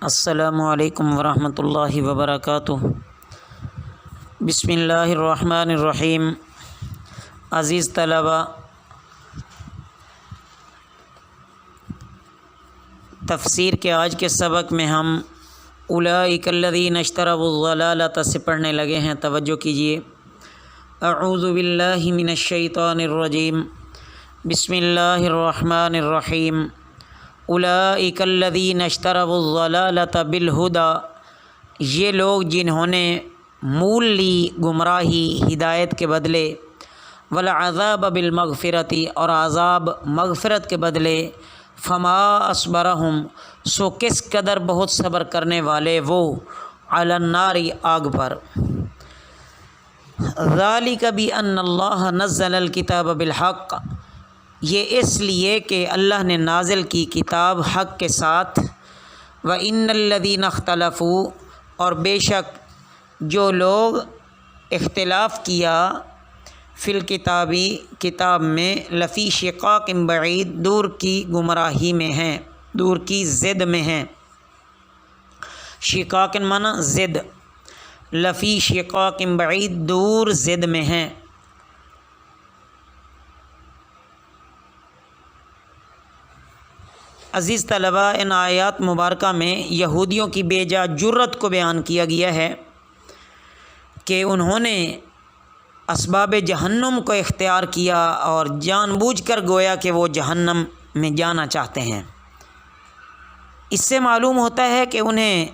السلام علیکم ورحمۃ اللہ وبرکاتہ۔ بسم اللہ الرحمن الرحیم۔ عزیز طلباء، تفسیر کے آج کے سبق میں ہم اولئک الذین اشتروا الضلالۃ سے پڑھنے لگے ہیں۔ توجہ کیجیے۔ اعوذ باللہ من الشیطان الرجیم، بسم اللہ الرحمن الرحیم۔ اولئک الذین اشتروا الضلالۃ بالہدی، یہ لوگ جنہوں نے مول لی گمراہی ہدایت کے بدلے، والعذاب بالمغفرۃ، اور عذاب مغفرت کے بدلے، فما اصبرہم، سو کس قدر بہت صبر کرنے والے وہ، علی النار، آگ پر۔ ذالک بان اللہ نزل الکتاب بالحق، یہ اس لیے کہ اللہ نے نازل کی کتاب حق کے ساتھ، وَإِنَّ الَّذِينَ اخْتَلَفُوا، اور بے شک جو لوگ اختلاف کیا، فی الکتاب، کتاب میں، لفی شقاق بعید، دور کی گمراہی میں ہیں، دور کی ضد میں ہیں۔ شقاق معنی ضد، لفی شقاق بعید، دور ضد میں ہیں۔ عزیز طلباء، ان آیات مبارکہ میں یہودیوں کی بے جا جرت کو بیان کیا گیا ہے کہ انہوں نے اسباب جہنم کو اختیار کیا اور جان بوجھ کر گویا کہ وہ جہنم میں جانا چاہتے ہیں۔ اس سے معلوم ہوتا ہے کہ انہیں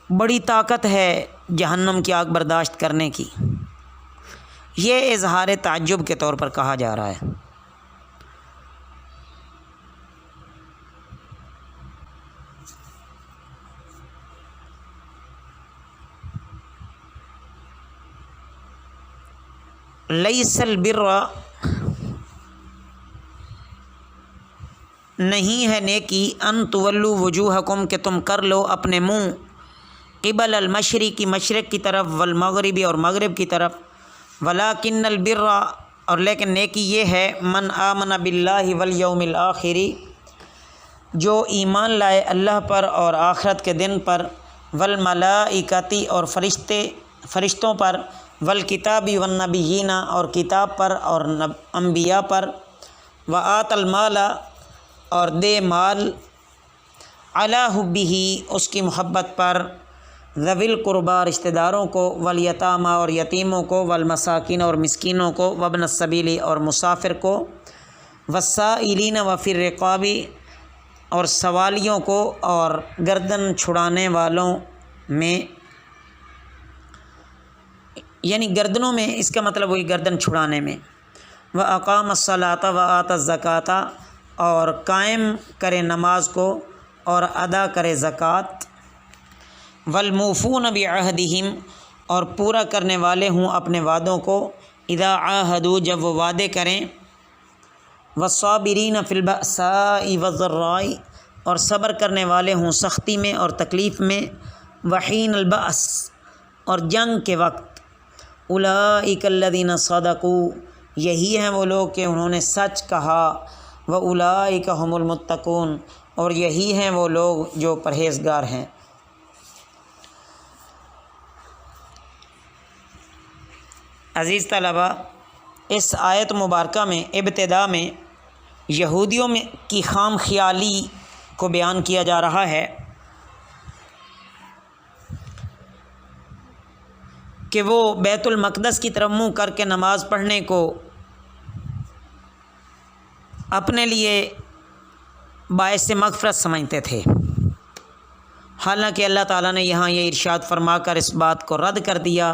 بڑی طاقت ہے جہنم کی آگ برداشت کرنے کی۔ یہ اظہار تعجب کے طور پر کہا جا رہا ہے۔ لیس البر، نہیں ہے نیکی، ان تولوا وجوہکم، کہ تم کر لو اپنے منہ، قبل المشرق، مشرق کی طرف، والمغرب، اور مغرب کی طرف، ولکن البر، اور لیکن نیکی یہ ہے، من آمن باللہ والیوم الآخر، جو ایمان لائے اللہ پر اور آخرت کے دن پر، والملائکۃ، اور فرشتوں پر، والکتاب والنبیین، اور کتاب پر اور انبیاء پر، وآت المال، اور دے مال، علی حبہ، اس کی محبت پر، ذوی القربی، رشتہ داروں کو، والیتامى، اور یتیموں کو، والمساکین، اور مسکینوں کو، وابن السبیل، اور مسافر کو، والسائلین وفی الرقاب، اور سوالیوں کو اور گردن چھڑانے والوں میں، یعنی گردنوں میں، اس کا مطلب وہی گردن چھڑانے میں، وَأَقَامَ الصَّلَاةَ وَآتَى الزَّكَاةَ، اور قائم کرے نماز کو اور ادا کرے زکوٰۃ، وَالْمُوفُونَ بِعَهْدِهِمْ، اور پورا کرنے والے ہوں اپنے وعدوں کو، اذا عاہدوا، جب وہ وعدے کریں، وَالصَّابِرِينَ فِي الْبَأْسَاءِ وَالضَّرَّاءِ، اور صبر کرنے والے ہوں سختی میں اور تکلیف میں، وحین البأس، اور جنگ کے وقت، اولئک الذین صدقوا، یہی ہیں وہ لوگ کہ انہوں نے سچ کہا، واولئک هم المتقون، اور یہی ہیں وہ لوگ جو پرہیزگار ہیں۔ عزیز طلباء، اس آیت مبارکہ میں ابتدا میں یہودیوں میں کی خام خیالی کو بیان کیا جا رہا ہے کہ وہ بیت المقدس کی طرف منہ کر کے نماز پڑھنے کو اپنے لیے باعث مغفرت سمجھتے تھے، حالانکہ اللہ تعالیٰ نے یہاں یہ ارشاد فرما کر اس بات کو رد کر دیا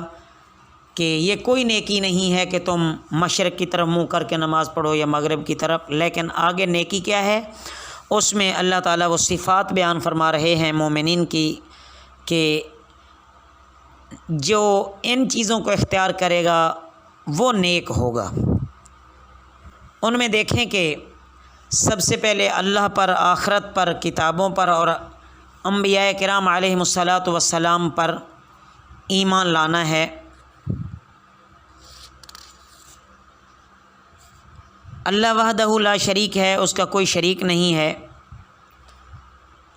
کہ یہ کوئی نیکی نہیں ہے کہ تم مشرق کی طرف منہ کر کے نماز پڑھو یا مغرب کی طرف، لیکن آگے نیکی کیا ہے، اس میں اللہ تعالیٰ وہ صفات بیان فرما رہے ہیں مومنین کی کہ جو ان چیزوں کو اختیار کرے گا وہ نیک ہوگا۔ ان میں دیکھیں کہ سب سے پہلے اللہ پر، آخرت پر، کتابوں پر اور انبیاء کرام علیہم الصلاۃ والسلام پر ایمان لانا ہے۔ اللہ وحدہ لا شریک ہے، اس کا کوئی شریک نہیں ہے۔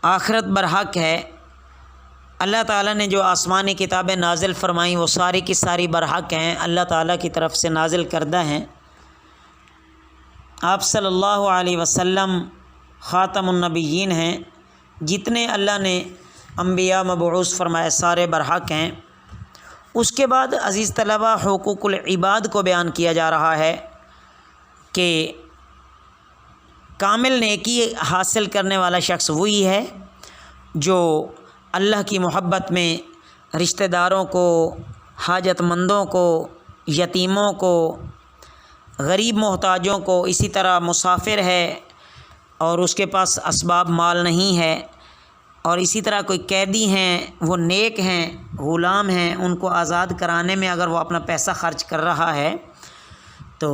آخرت برحق ہے، اللہ تعالیٰ نے جو آسمانی کتابیں نازل فرمائیں وہ ساری کی ساری برحق ہیں، اللہ تعالیٰ کی طرف سے نازل کردہ ہیں۔ آپ صلی اللہ علیہ وسلم خاتم النبیین ہیں، جتنے اللہ نے انبیاء مبعوث فرمائے سارے برحق ہیں۔ اس کے بعد عزیز طلبہ حقوق العباد کو بیان کیا جا رہا ہے کہ کامل نیکی حاصل کرنے والا شخص وہی ہے جو اللہ کی محبت میں رشتہ داروں کو، حاجت مندوں کو، یتیموں کو، غریب محتاجوں کو، اسی طرح مسافر ہے اور اس کے پاس اسباب مال نہیں ہے، اور اسی طرح کوئی قیدی ہیں وہ نیک ہیں، غلام ہیں، ان کو آزاد کرانے میں اگر وہ اپنا پیسہ خرچ کر رہا ہے تو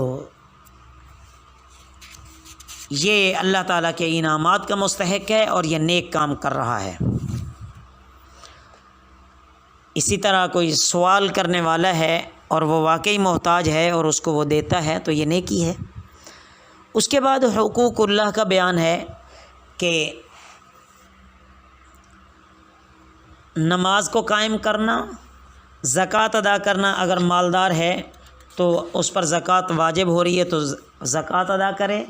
یہ اللہ تعالیٰ کے انعامات کا مستحق ہے اور یہ نیک کام کر رہا ہے۔ اسی طرح کوئی سوال کرنے والا ہے اور وہ واقعی محتاج ہے اور اس کو وہ دیتا ہے تو یہ نیکی ہے۔ اس کے بعد حقوق اللہ کا بیان ہے کہ نماز کو قائم کرنا، زکوٰۃ ادا کرنا، اگر مالدار ہے تو اس پر زکوٰۃ واجب ہو رہی ہے تو زکوٰۃ ادا کرے۔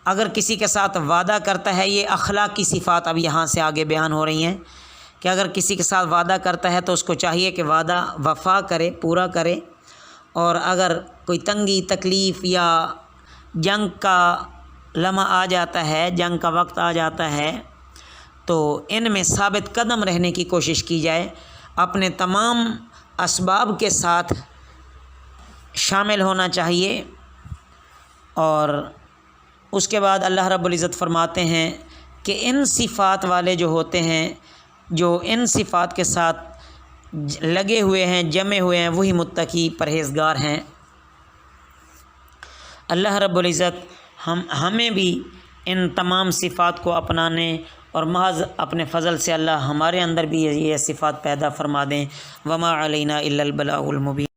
اگر کسی کے ساتھ وعدہ کرتا ہے، یہ اخلاق کی صفات اب یہاں سے آگے بیان ہو رہی ہیں کہ اگر کسی کے ساتھ وعدہ کرتا ہے تو اس کو چاہیے کہ وعدہ وفا کرے، پورا کرے، اور اگر کوئی تنگی تکلیف یا جنگ کا لمحہ آ جاتا ہے، جنگ کا وقت آ جاتا ہے تو ان میں ثابت قدم رہنے کی کوشش کی جائے، اپنے تمام اسباب کے ساتھ شامل ہونا چاہیے۔ اور اس کے بعد اللہ رب العزت فرماتے ہیں کہ ان صفات والے جو ہوتے ہیں، جو ان صفات کے ساتھ لگے ہوئے ہیں، جمے ہوئے ہیں، وہی متقی پرہیزگار ہیں۔ اللہ رب العزت ہمیں بھی ان تمام صفات کو اپنانے اور محض اپنے فضل سے اللہ ہمارے اندر بھی یہ صفات پیدا فرما دیں۔ وما علینا الا البلاغ المبین۔